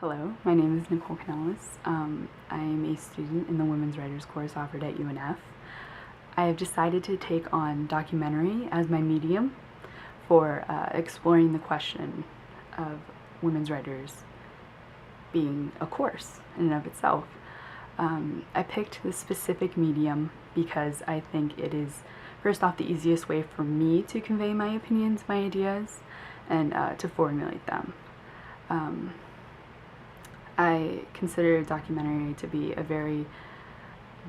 Hello, my name is Nicole Canellas. I am a student in the Women's Writers course offered at UNF. I have decided to take on documentary as my medium for exploring the question of women's writers being a course in and of itself. I picked this specific medium because I think it is, first off, the easiest way for me to convey my opinions, my ideas, and to formulate them. I consider documentary to be a very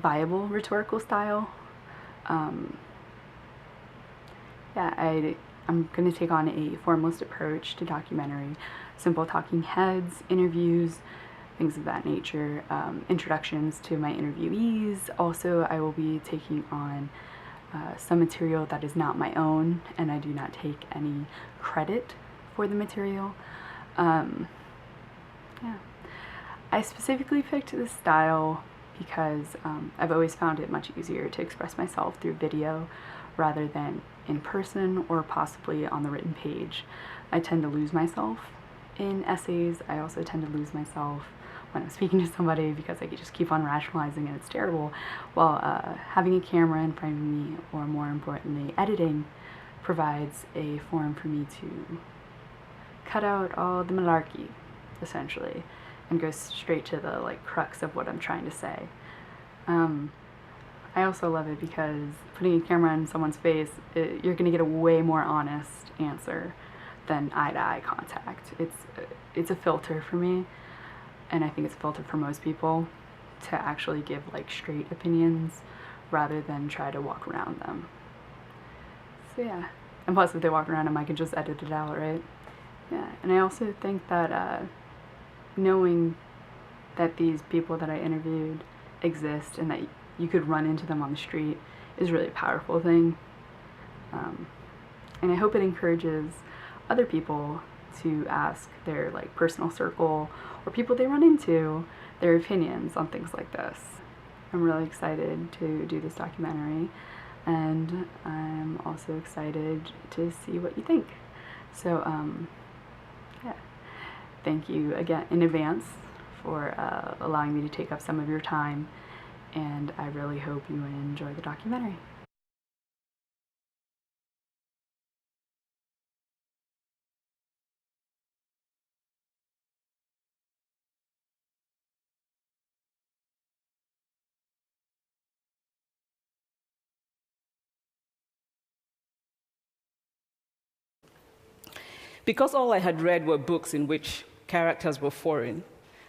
viable rhetorical style. I'm going to take on a formalist approach to documentary, simple talking heads, interviews, things of that nature, introductions to my interviewees. Also, I will be taking on some material that is not my own, and I do not take any credit for the material. I specifically picked this style because I've always found it much easier to express myself through video rather than in person or possibly on the written page. I tend to lose myself in essays. I also tend to lose myself when I'm speaking to somebody because I just keep on rationalizing and it's terrible, while having a camera in front of me, or more importantly, editing, provides a forum for me to cut out all the malarkey, essentially, and go straight to the crux of what I'm trying to say. I also love it because putting a camera in someone's face, you're going to get a way more honest answer than eye-to-eye contact. It's a filter for me, and I think it's a filter for most people to actually give straight opinions rather than try to walk around them. So yeah, and plus if they walk around them, I can just edit it out, right? Yeah, and I also think that knowing that these people that I interviewed exist and that you could run into them on the street is really a powerful thing. And I hope it encourages other people to ask their personal circle or people they run into their opinions on things like this. I'm really excited to do this documentary, and I'm also excited to see what you think. So yeah. Thank you again in advance for allowing me to take up some of your time, and I really hope you enjoy the documentary. Because all I had read were books in which characters were foreign,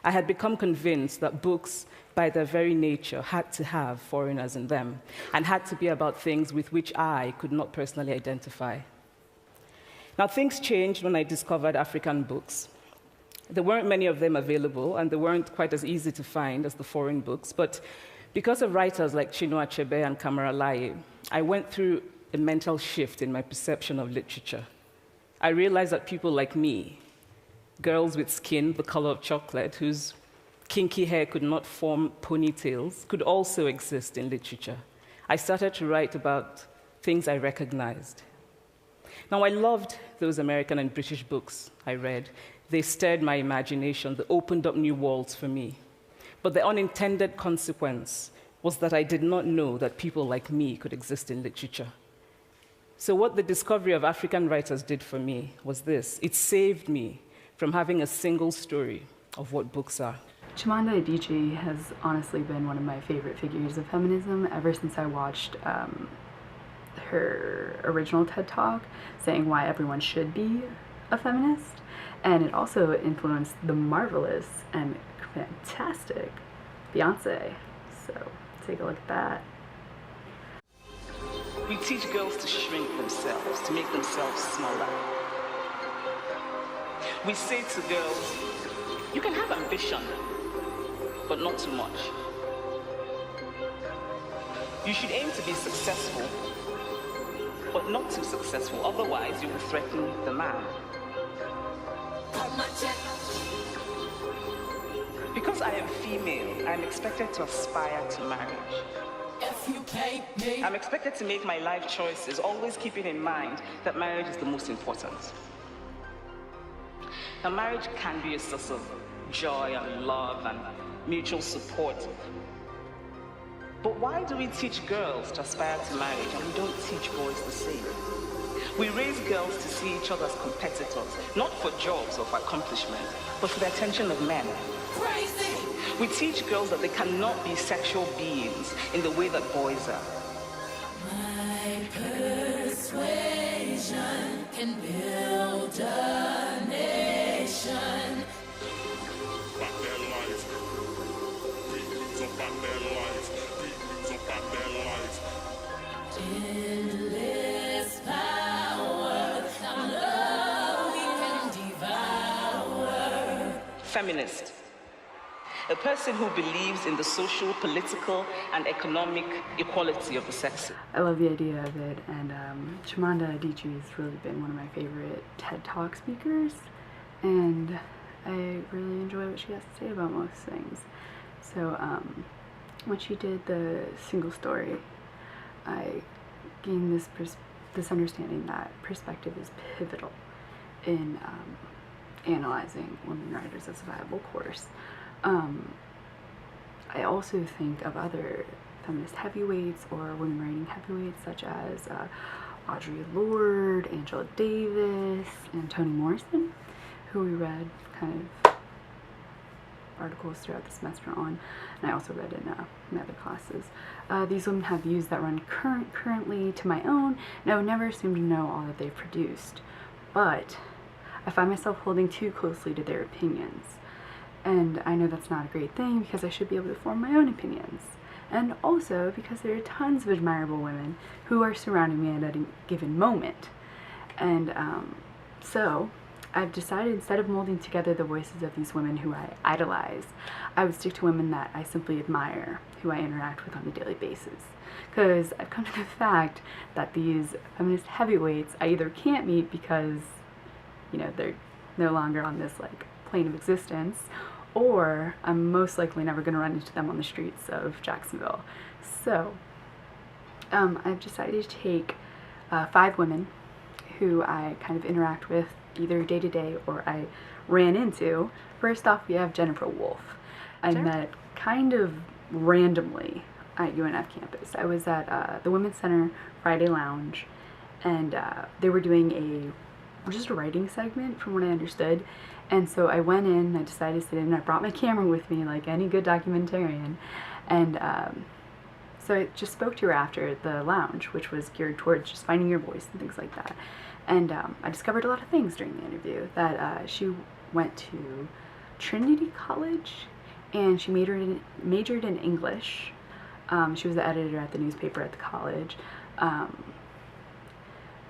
I had become convinced that books, by their very nature, had to have foreigners in them and had to be about things with which I could not personally identify. Now, things changed when I discovered African books. There weren't many of them available, and they weren't quite as easy to find as the foreign books, but because of writers like Chinua Achebe and Kamara Laye, I went through a mental shift in my perception of literature. I realized that people like me, girls with skin the color of chocolate, whose kinky hair could not form ponytails, could also exist in literature. I started to write about things I recognized. Now, I loved those American and British books I read. They stirred my imagination. They opened up new worlds for me. But the unintended consequence was that I did not know that people like me could exist in literature. So what the discovery of African writers did for me was this. It saved me from having a single story of what books are. Chimamanda Adichie has honestly been one of my favorite figures of feminism ever since I watched her original TED Talk saying why everyone should be a feminist. And it also influenced the marvelous and fantastic Beyonce. So take a look at that. We teach girls to shrink themselves, to make themselves smaller. We say to girls, you can have ambition, but not too much. You should aim to be successful, but not too successful, otherwise you will threaten the man. Because I am female, I am expected to aspire to marriage. I'm expected to make my life choices, always keeping in mind that marriage is the most important. Now, marriage can be a source of joy and love and mutual support. But why do we teach girls to aspire to marriage and we don't teach boys the same? We raise girls to see each other as competitors, not for jobs or for accomplishment, but for the attention of men. Crazy! We teach girls that they cannot be sexual beings in the way that boys are. My persuasion can build a nation. Back their life. Demons up at their life. Demons up at their life. Endless power, our love we can devour. Feminist. A person who believes in the social, political, and economic equality of the sexes. I love the idea of it, and Chimamanda Adichie has really been one of my favorite TED Talk speakers, and I really enjoy what she has to say about most things. So when she did the single story, I gained this understanding that perspective is pivotal in analyzing women writers as a viable course. I also think of other feminist heavyweights or women writing heavyweights such as Audre Lorde, Angela Davis, and Toni Morrison, who we read kind of articles throughout the semester on, and I also read in my other classes. These women have views that run currently to my own, and I would never assume to know all that they've produced, but I find myself holding too closely to their opinions. And I know that's not a great thing because I should be able to form my own opinions. And also because there are tons of admirable women who are surrounding me at a given moment. And so I've decided, instead of molding together the voices of these women who I idolize, I would stick to women that I simply admire, who I interact with on a daily basis. Because I've come to the fact that these feminist heavyweights I either can't meet because, you know, they're no longer on this like plane of existence, or I'm most likely never going to run into them on the streets of Jacksonville. So I've decided to take 5 women who I kind of interact with either day to day or I ran into. First off, we have Jennifer Wolfe. I met kind of randomly at UNF campus. I was at the Women's Center Friday Lounge, and they were doing just a writing segment from what I understood. And so I went in, I decided to sit in, I brought my camera with me like any good documentarian, and so I just spoke to her after the lounge, which was geared towards just finding your voice and things like that. And I discovered a lot of things during the interview, that she went to Trinity College, and she majored in English. She was the editor at the newspaper at the college.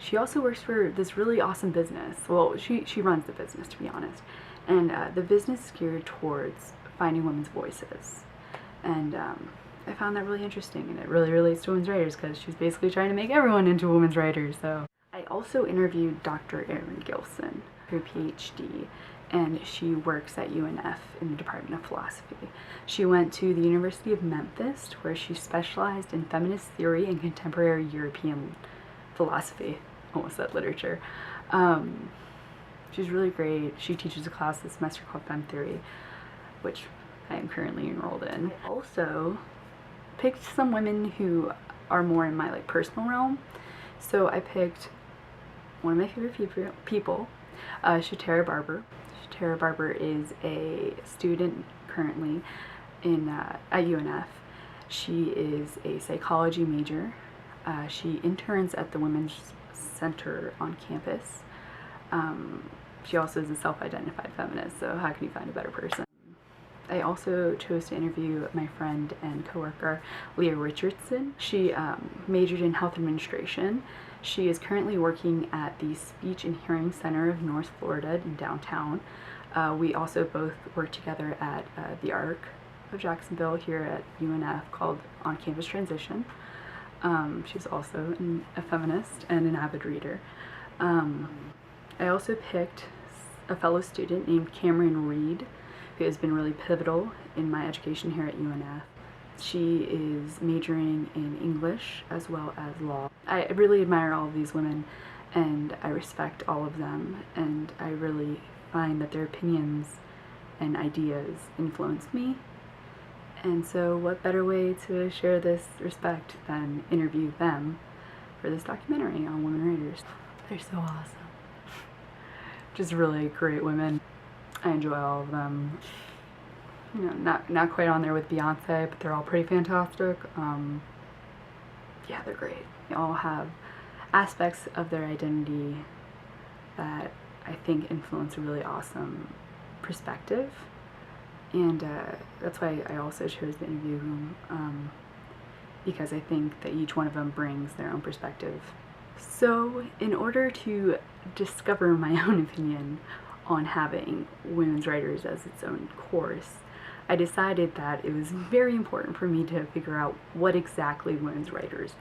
She also works for this really awesome business. Well, she runs the business, to be honest. And the business is geared towards finding women's voices. And I found that really interesting, and it really relates to women's writers because she's basically trying to make everyone into women's writers. So I also interviewed Dr. Erin Gilson, her PhD, and she works at UNF in the Department of Philosophy. She went to the University of Memphis, where she specialized in feminist theory and contemporary European philosophy. Almost said literature. She's really great. She teaches a class this semester called Fem Theory, which I am currently enrolled in. I also picked some women who are more in my personal realm. So I picked one of my favorite people, Shatara Barber. Shatara Barber is a student currently at UNF. She is a psychology major. She interns at the Women's Center on campus. She also is a self-identified feminist, so how can you find a better person? I also chose to interview my friend and coworker, Leah Richardson. She majored in health administration. She is currently working at the Speech and Hearing Center of North Florida in downtown. We also both work together at the ARC of Jacksonville here at UNF called On Campus Transition. She's also a feminist and an avid reader. I also picked a fellow student named Cameron Reed, who has been really pivotal in my education here at UNF. She is majoring in English as well as law. I really admire all of these women, and I respect all of them, and I really find that their opinions and ideas influenced me. And so what better way to share this respect than interview them for this documentary on women writers. They're so awesome. Just really great women. I enjoy all of them. You know, not quite on there with Beyonce, but they're all pretty fantastic. Yeah, they're great. They all have aspects of their identity that I think influence a really awesome perspective. And that's why I also chose to interview them, because I think that each one of them brings their own perspective. So in order to discover my own opinion on having women's writers as its own course, I decided that it was very important for me to figure out what exactly women's writers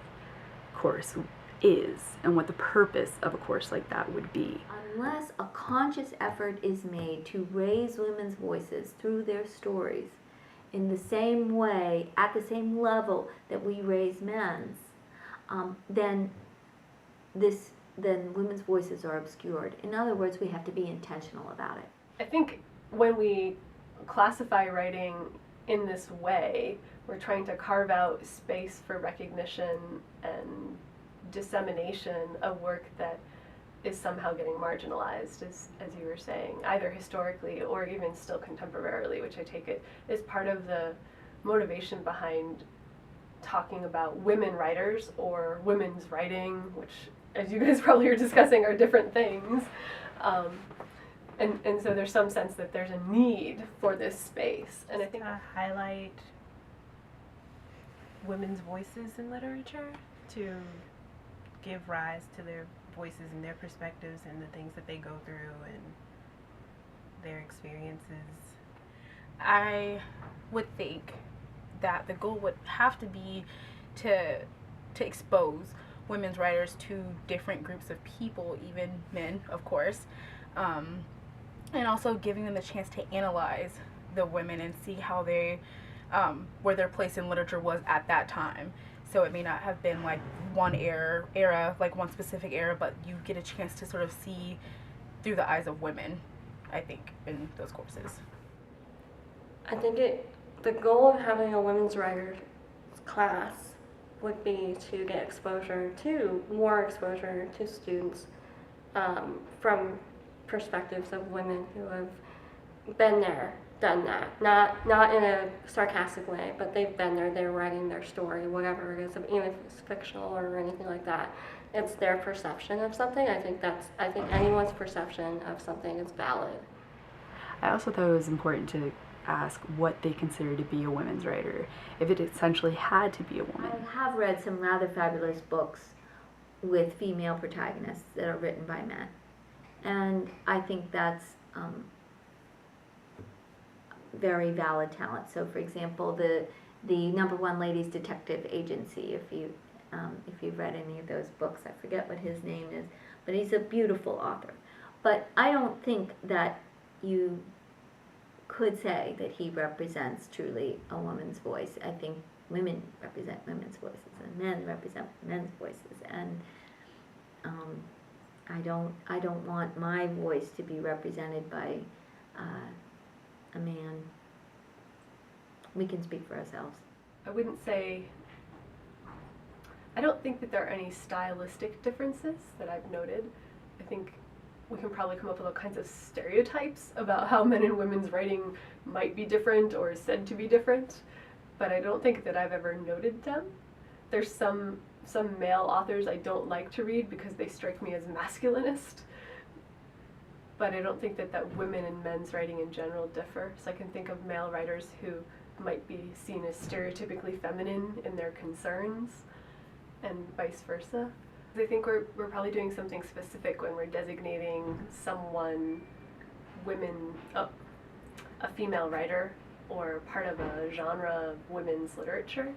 course is and what the purpose of a course like that would be. Unless a conscious effort is made to raise women's voices through their stories in the same way, at the same level that we raise men's, then women's voices are obscured. In other words, we have to be intentional about it. I think when we classify writing in this way, we're trying to carve out space for recognition and dissemination of work that is somehow getting marginalized, as you were saying, either historically or even still contemporarily, which I take it is part of the motivation behind talking about women writers or women's writing, which, as you guys probably are discussing, are different things. And so there's some sense that there's a need for this space. And I think highlight women's voices in literature to give rise to their voices and their perspectives and the things that they go through and their experiences. I would think that the goal would have to be to expose women's writers to different groups of people, even men, of course, and also giving them the chance to analyze the women and see how they, where their place in literature was at that time. So it may not have been like one era, like one specific era, but you get a chance to sort of see through the eyes of women, I think, in those courses. I think the goal of having a women's writers class would be to get more exposure to students from perspectives of women who have been there, done that. Not in a sarcastic way, but they've been there, they're writing their story, whatever it is, even if it's fictional or anything like that. It's their perception of something. I think anyone's perception of something is valid. I also thought it was important to ask what they consider to be a women's writer, if it essentially had to be a woman. I have read some rather fabulous books with female protagonists that are written by men. And I think that's very valid talent. So, for example, the Number One Ladies Detective Agency, if you've read any of those books, I forget what his name is, but he's a beautiful author. But I don't think that you could say that he represents truly a woman's voice. I think women represent women's voices and men represent men's voices, and I don't want my voice to be represented by a man. We can speak for ourselves. I don't think that there are any stylistic differences that I've noted. I think we can probably come up with all kinds of stereotypes about how men and women's writing might be different or is said to be different, but I don't think that I've ever noted them. There's some male authors I don't like to read because they strike me as masculinist, but I don't think that women and men's writing in general differ. So I can think of male writers who might be seen as stereotypically feminine in their concerns, and vice versa. I think we're probably doing something specific when we're designating someone a female writer or part of a genre of women's literature.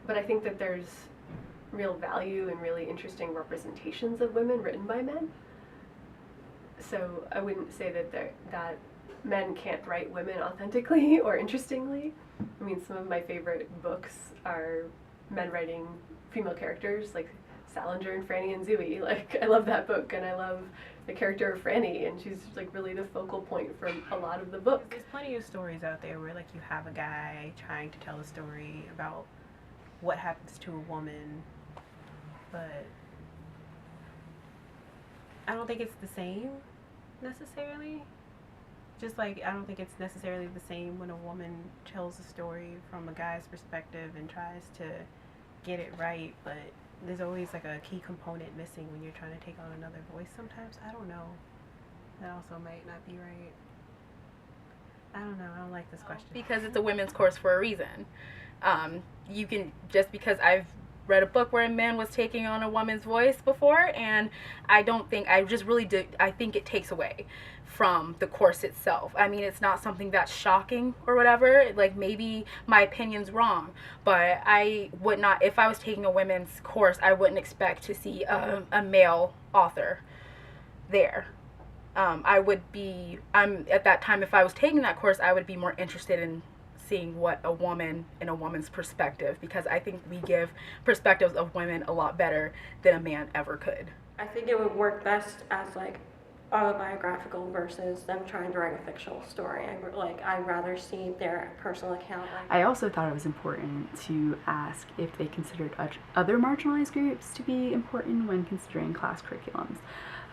But I think that there's real value in really interesting representations of women written by men. So I wouldn't say that men can't write women authentically or interestingly. I mean, some of my favorite books are men writing female characters, like Salinger and Franny and Zooey. Like, I love that book, and I love the character of Franny, and she's like really the focal point for a lot of the book. There's plenty of stories out there where like you have a guy trying to tell a story about what happens to a woman, but I don't think it's the same necessarily. Just like I don't think it's necessarily the same when a woman tells a story from a guy's perspective and tries to get it right, but there's always like a key component missing when you're trying to take on another voice sometimes. I don't know. That also might not be right. I don't know. I don't like this question. Because it's a women's course for a reason. You can, just because I've read a book where a man was taking on a woman's voice before, and I think it takes away from the course itself. I mean, it's not something that's shocking or whatever. Like, maybe my opinion's wrong, but I would not, if I was taking a women's course, I wouldn't expect to see a male author there. At that time, if I was taking that course, I would be more interested in seeing what a woman in a woman's perspective, because I think we give perspectives of women a lot better than a man ever could. I think it would work best as like autobiographical versus them trying to write a fictional story. I'd rather see their personal account. I also thought it was important to ask if they considered other marginalized groups to be important when considering class curriculums,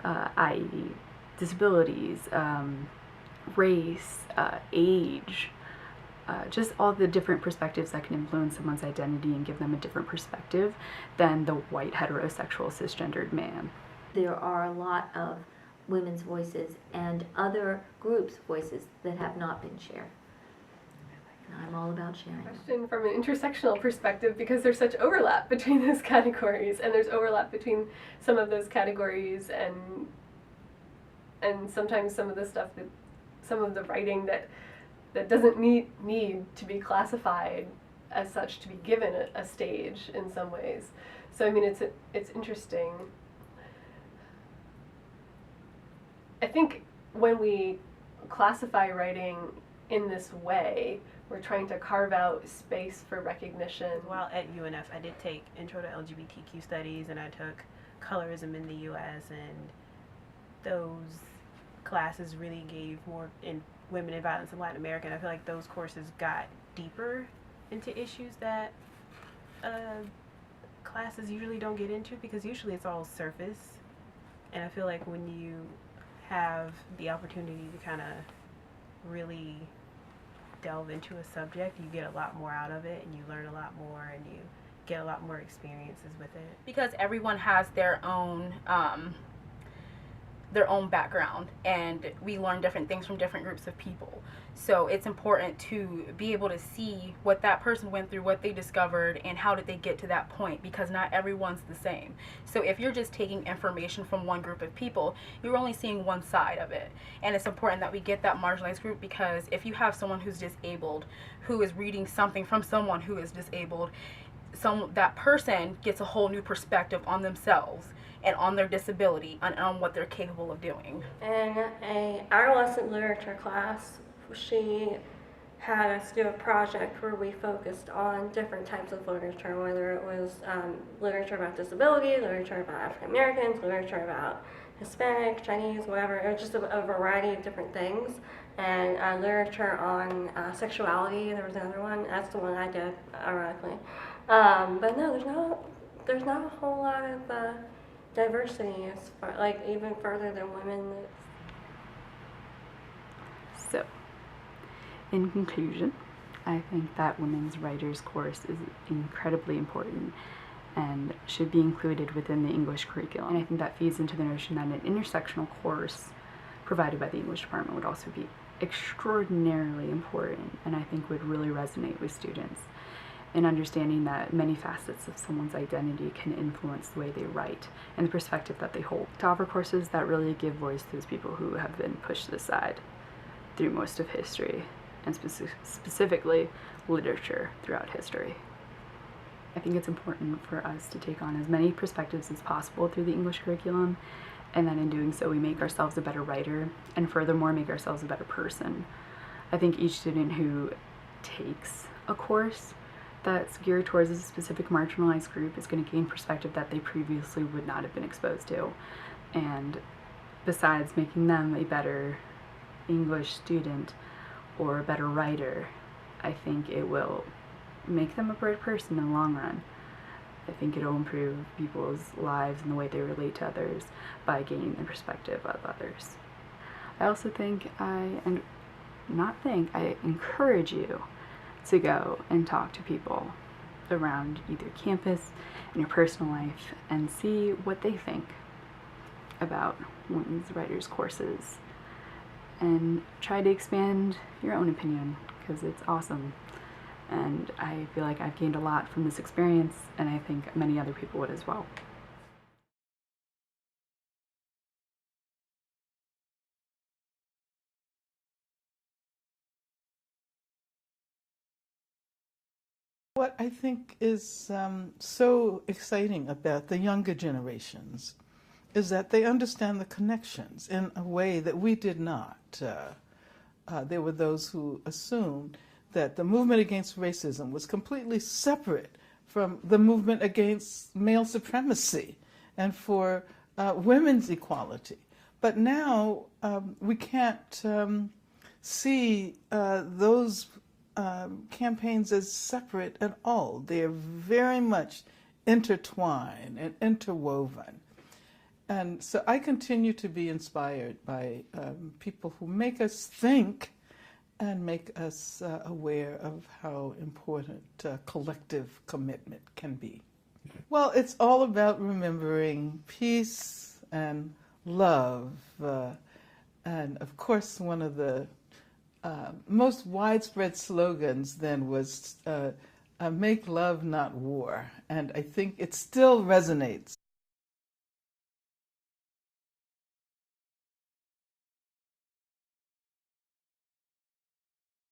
i.e. disabilities, race, age, just all the different perspectives that can influence someone's identity and give them a different perspective than the white heterosexual cisgendered man. There are a lot of women's voices and other groups' voices that have not been shared. And I'm all about sharing. Question from an intersectional perspective, because there's such overlap between those categories, and there's overlap between some of those categories and sometimes some of the stuff that, some of the writing that doesn't need to be classified as such to be given a stage in some ways. So I mean, it's interesting. I think when we classify writing in this way, we're trying to carve out space for recognition. While at UNF, I did take Intro to LGBTQ Studies, and I took Colorism in the U.S., and those classes really gave more in women and violence in Latin America, and I feel like those courses got deeper into issues that classes usually don't get into, because usually it's all surface. And I feel like when you have the opportunity to kind of really delve into a subject, you get a lot more out of it, and you learn a lot more, and you get a lot more experiences with it. Because everyone has their own background, and we learn different things from different groups of people. So it's important to be able to see what that person went through, what they discovered, and how did they get to that point, because not everyone's the same. So if you're just taking information from one group of people, you're only seeing one side of it. And it's important that we get that marginalized group, because if you have someone who's disabled who is reading something from someone who is disabled, that person gets a whole new perspective on themselves and on their disability and on what they're capable of doing. In an adolescent literature class, she had us do a project where we focused on different types of literature, whether it was literature about disability, literature about African Americans, literature about Hispanic, Chinese, whatever. It was just a variety of different things. And literature on sexuality, there was another one. That's the one I did, ironically. But no, there's not a whole lot of diversity, as far, like even further than women. So, in conclusion, I think that women's writers course is incredibly important and should be included within the English curriculum. And I think that feeds into the notion that an intersectional course provided by the English department would also be extraordinarily important, and I think would really resonate with students in understanding that many facets of someone's identity can influence the way they write and the perspective that they hold. To offer courses that really give voice to those people who have been pushed aside through most of history, and specifically literature throughout history. I think it's important for us to take on as many perspectives as possible through the English curriculum, and that in doing so we make ourselves a better writer, and furthermore make ourselves a better person. I think each student who takes a course that's geared towards a specific marginalized group is going to gain perspective that they previously would not have been exposed to. And besides making them a better English student or a better writer, I think it will make them a better person in the long run. I think it'll improve people's lives and the way they relate to others by gaining the perspective of others. I also think I encourage you to go and talk to people around either campus and your personal life and see what they think about women's writers courses, and try to expand your own opinion, because it's awesome. And I feel like I've gained a lot from this experience, and I think many other people would as well. What I think is so exciting about the younger generations is that they understand the connections in a way that we did not. There were those who assumed that the movement against racism was completely separate from the movement against male supremacy and for women's equality. But now we can't see those campaigns as separate at all. They are very much intertwined and interwoven. And so I continue to be inspired by people who make us think and make us aware of how important collective commitment can be. Well, it's all about remembering peace and love. And of course, one of the most widespread slogans then was make love, not war. And I think it still resonates.